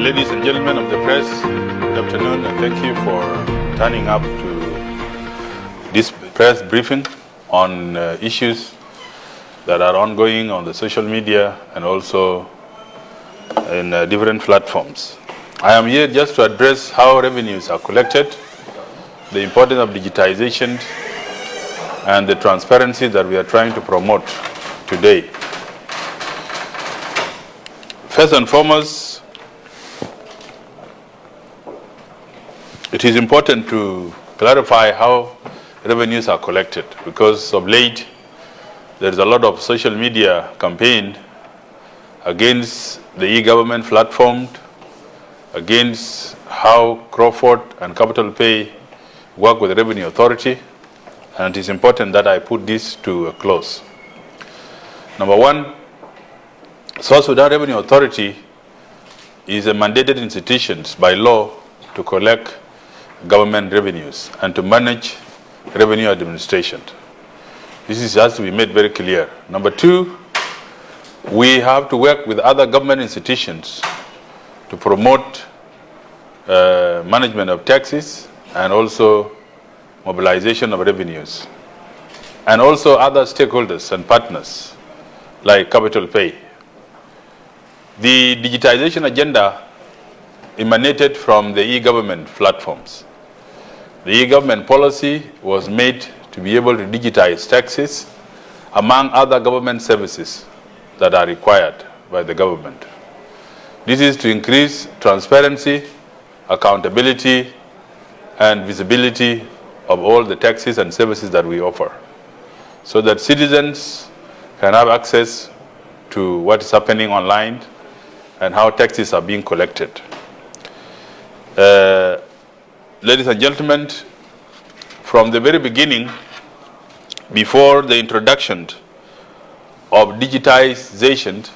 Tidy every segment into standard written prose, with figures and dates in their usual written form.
Ladies and gentlemen of the press, good afternoon, and thank you for turning up to this press briefing on issues that are ongoing on the social media and also in different platforms. I am here just to address how revenues are collected, the importance of digitization, and the transparency that we are trying to promote today. First and foremost, it is important to clarify how revenues are collected, because of late there is a lot of social media campaign against the e-government platform, against how Crawford and Capital Pay work with the Revenue Authority, and it is important that I put this to a close. Number one, South Sudan Revenue Authority is a mandated institution by law to collect government revenues and to manage revenue administration. This has to be made very clear. Number two, we have to work with other government institutions to promote management of taxes and also mobilization of revenues, and also other stakeholders and partners like Capital Pay. The digitization agenda emanated from the e-government platforms. The e-government policy was made to be able to digitize taxes among other government services that are required by the government. This is to increase transparency, accountability, and visibility of all the taxes and services that we offer, so that citizens can have access to what is happening online and how taxes are being collected. Ladies and gentlemen, from the very beginning, before the introduction of digitization,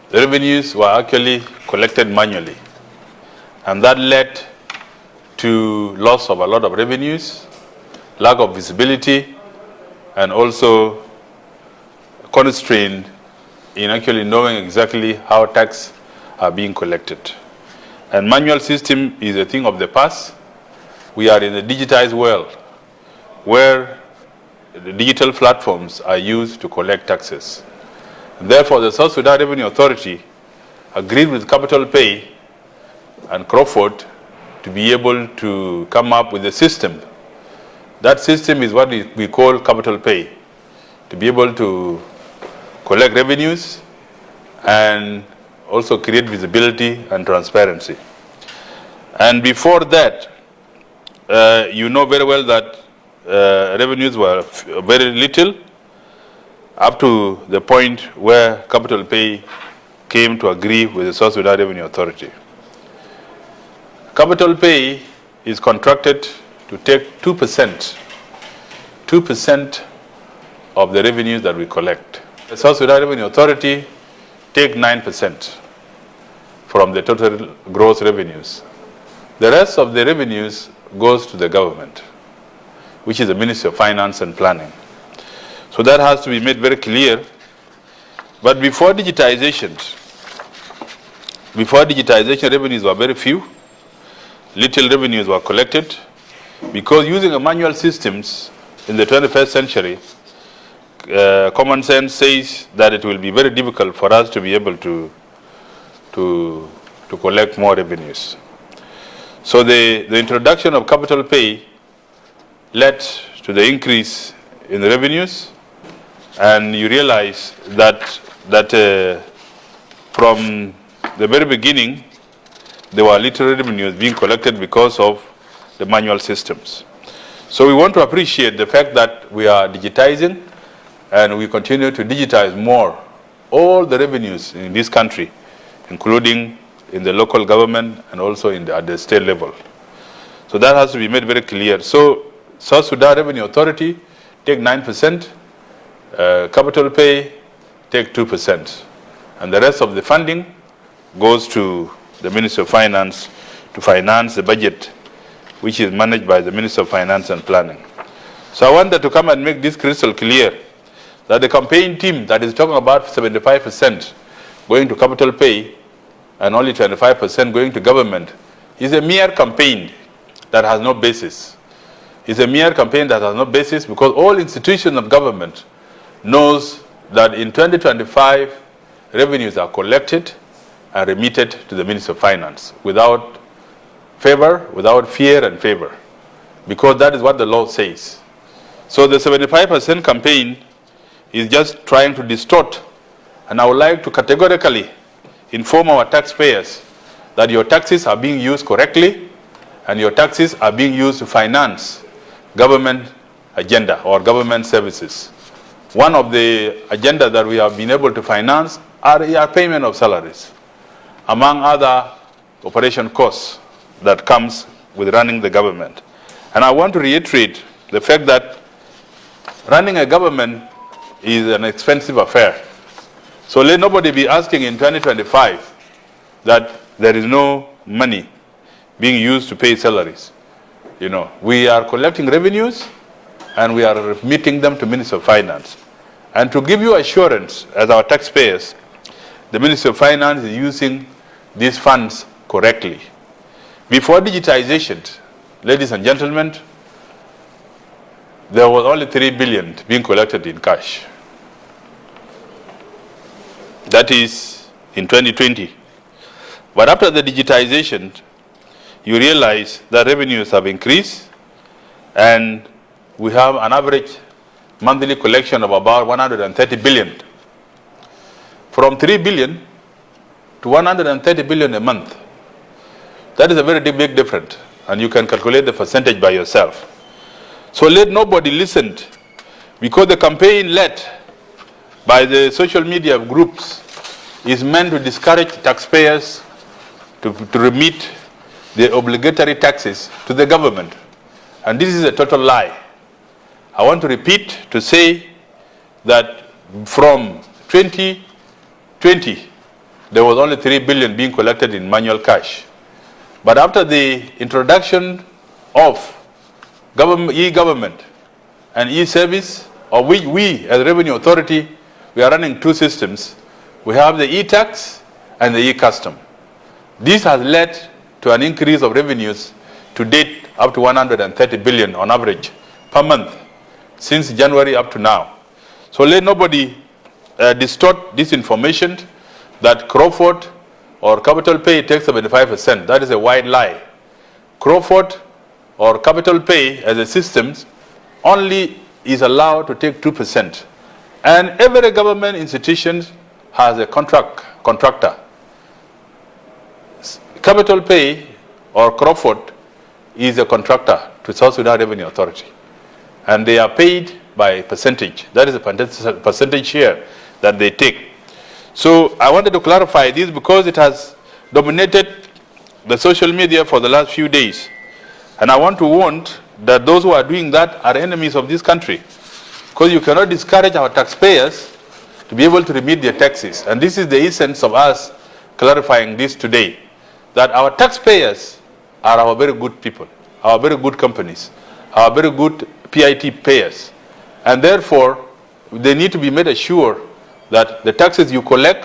the revenues were actually collected manually, and that led to loss of a lot of revenues, lack of visibility, and also constraint in actually knowing exactly how tax are being collected. And manual system is a thing of the past. We are in a digitized world where the digital platforms are used to collect taxes. And therefore, the South Sudan Revenue Authority agreed with Capital Pay and Crawford to be able to come up with a system. That system is what we call Capital Pay, to be able to collect revenues and also create visibility and transparency. And before that, you know very well that revenues were very little, up to the point where Capital Pay came to agree with the South Sudan Revenue Authority. Capital Pay is contracted to take 2% of the revenues that we collect. The South Sudan Revenue Authority take 9% from the total gross revenues. The rest of the revenues goes to the government, which is the Ministry of Finance and Planning. So that has to be made very clear. But before digitization, revenues were very few. Little revenues were collected, because using a manual systems in the 21st century, common sense says that it will be very difficult for us to be able to collect more revenues. So the introduction of Capital Pay led to the increase in the revenues, and you realize that from the very beginning there were little revenues being collected because of the manual systems. So we want to appreciate the fact that we are digitizing, and we continue to digitize more all the revenues in this country, including in the local government and also at the state level. So that has to be made very clear. So South Sudan Revenue Authority take 9%, Capital Pay take 2%, and the rest of the funding goes to the Ministry of Finance to finance the budget, which is managed by the Ministry of Finance and Planning. So I wanted to come and make this crystal clear, that the campaign team that is talking about 75% going to Capital Pay and only 25% going to government is a mere campaign that has no basis. It's a mere campaign that has no basis because all institutions of government knows that in 2025, revenues are collected and remitted to the Ministry of Finance without favor, without fear and favor, because that is what the law says. So the 75% campaign is just trying to distort, and I would like to categorically inform our taxpayers that your taxes are being used correctly and your taxes are being used to finance government agenda or government services. One of the agenda that we have been able to finance are payment of salaries, among other operation costs that comes with running the government. And I want to reiterate the fact that running a government is an expensive affair. So let nobody be asking in 2025 that there is no money being used to pay salaries. You know, we are collecting revenues and we are remitting them to Ministry of Finance. And to give you assurance as our taxpayers, the Ministry of Finance is using these funds correctly. Before digitization, ladies and gentlemen, there was only 3 billion being collected in cash. That is in 2020. But after the digitization, you realize that revenues have increased and we have an average monthly collection of about 130 billion. From 3 billion to 130 billion a month. That is a very big difference, and you can calculate the percentage by yourself. So let nobody listen, because the campaign led by the social media groups is meant to discourage taxpayers to remit the obligatory taxes to the government. And this is a total lie. I want to repeat to say that from 2020, there was only 3 billion being collected in manual cash. But after the introduction of e-government and e-service, of which we as Revenue Authority, we are running two systems. We have the e-tax and the e-custom. This has led to an increase of revenues to date up to 130 billion on average per month since January up to now. So let nobody distort this information that Crawford or capital pay takes 75%. That is a wide lie. Crawford or capital pay as a system only is allowed to take 2%. And every government institution has a contractor. Capital pay or Crawford is a contractor to South Sudan Revenue Authority. And they are paid by percentage. That is a percentage share that they take. So I wanted to clarify this because it has dominated the social media for the last few days. And I want to warn that those who are doing that are enemies of this country. Because you cannot discourage our taxpayers to be able to remit their taxes. And this is the essence of us clarifying this today. That our taxpayers are our very good people, our very good companies, our very good PIT payers. And therefore, they need to be made assured that the taxes you collect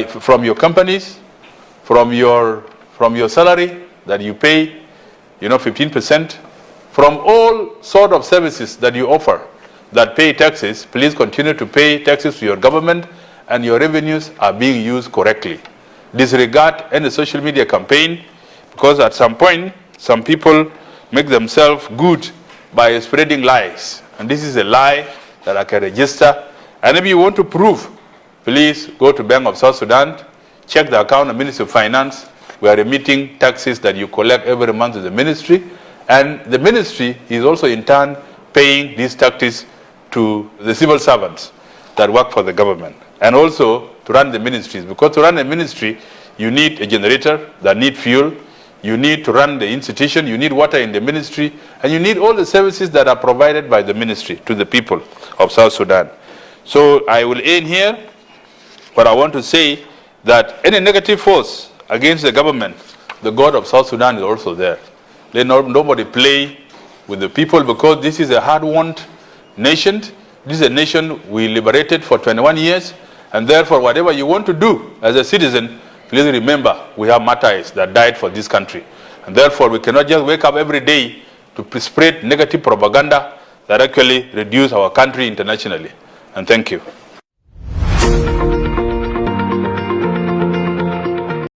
from your companies, from your salary that you pay, 15%, from all sort of services that you offer that pay taxes, please continue to pay taxes to your government and your revenues are being used correctly. Disregard any social media campaign, because at some point, some people make themselves good by spreading lies. And this is a lie that I can register. And if you want to prove, please go to Bank of South Sudan, check the account of Ministry of Finance. We are remitting taxes that you collect every month to the ministry. And the ministry is also in turn paying these taxes to the civil servants that work for the government. And also to run the ministries. Because to run a ministry, you need a generator that needs fuel. You need to run the institution. You need water in the ministry. And you need all the services that are provided by the ministry to the people of South Sudan. So I will end here. But I want to say that any negative force against the government, the God of South Sudan is also there. Let nobody play with the people, because this is a hard-won nation. This is a nation we liberated for 21 years. And therefore, whatever you want to do as a citizen, please remember we have martyrs that died for this country. And therefore, we cannot just wake up every day to spread negative propaganda that actually reduce our country internationally. And thank you.